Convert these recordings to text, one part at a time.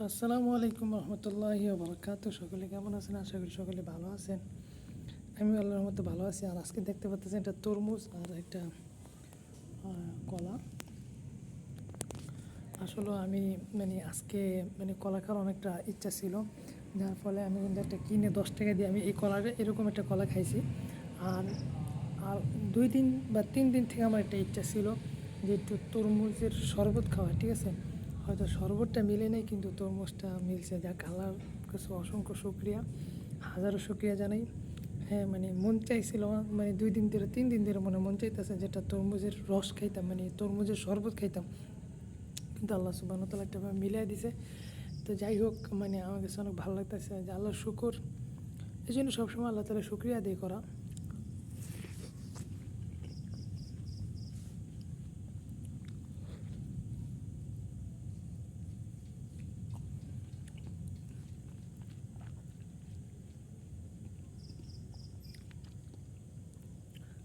আসসালামু আলাইকুম রহমতুল্লাহি বারাকাতুহু। সকলে কেমন আছেন? আশা করি সকলে ভালো আছেন। আমি আল্লাহর মতো ভালো আছি। আর আজকে দেখতে পাচ্ছেন একটা তরমুজ আর একটা কলা। আসলে আমি আজকে কলা খাওয়ার অনেকটা ইচ্ছা ছিল, যার ফলে আমি কিন্তু একটা কিনে 10 টাকা দিয়ে আমি এই কলাটা এরকম একটা কলা খাইছি। আর আর 2 দিন বা 3 দিন থেকে আমার একটা ইচ্ছা ছিল যে একটু তরমুজের শরবত খাওয়া। ঠিক আছে, হয়তো শরবতটা মিলে নেই কিন্তু তরমুজটা মিলছে, যাক আল্লাহর কাছে অসংখ্য শুক্রিয়া, হাজারো শুক্রিয়া জানাই। হ্যাঁ, মন চাইছিল, 2 দিন ধরে 3 দিন ধরে মন চাইতেছে যেটা তরমুজের রস খাইতাম, তরমুজের শরবত খাইতাম, কিন্তু আল্লাহ সুবহানাহু ওয়া তাআলা একটা মিলাই দিছে। তো যাই হোক, আমার কাছে অনেক ভালো লাগতেছে যে আল্লাহর শুকর। এই জন্য সবসময় আল্লাহ তাআলা শুক্রিয়া আদায় করা।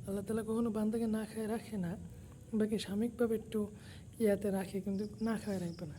আল্লাহ তাআলা কখনো বান্দাকে না খায় রাখে না, বাকি সাময়িকভাবে একটু ইয়াতে রাখে, কিন্তু না খায় রাখবে না।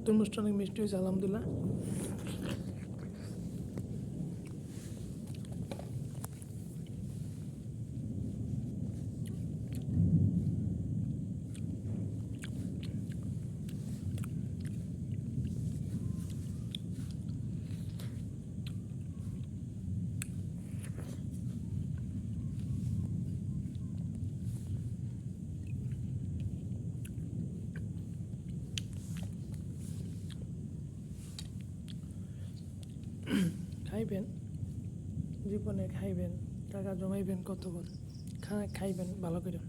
তরমুজটা অনেক মিষ্টি হয়েছে, আলহামদুলিল্লাহ। খাইবেন, জীবনে খাইবেন, টাকা জমাইবেন কতক্ষণ, খাইবেন ভালো করে।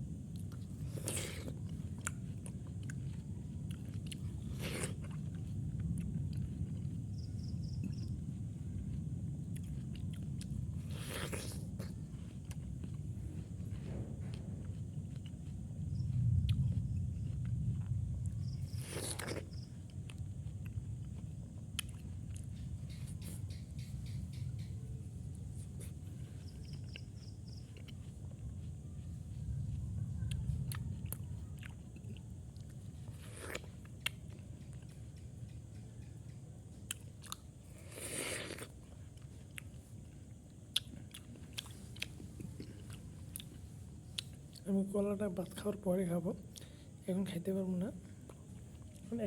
আমি কলাটা ভাত খাওয়ার পরে খাবো, এখন খাইতে পারবো না।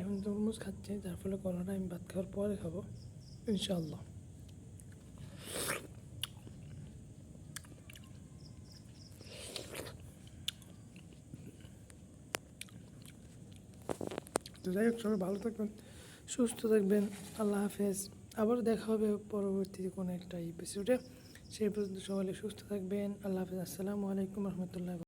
এখন তরমুজ খাচ্ছি, যার ফলে কলাটা আমি ভাত খাওয়ার পরে খাবো ইনশাআল্লাহ। তো যাই হোক, সবাই ভালো থাকবেন, সুস্থ থাকবেন। আল্লাহ হাফেজ। আবার দেখা হবে পরবর্তী কোনো একটা এপিসোডে। সেই পর্যন্ত সবাই সুস্থ থাকবেন। আল্লাহ হাফেজ। আসসালামু আলাইকুম রহমতুল্লাহ।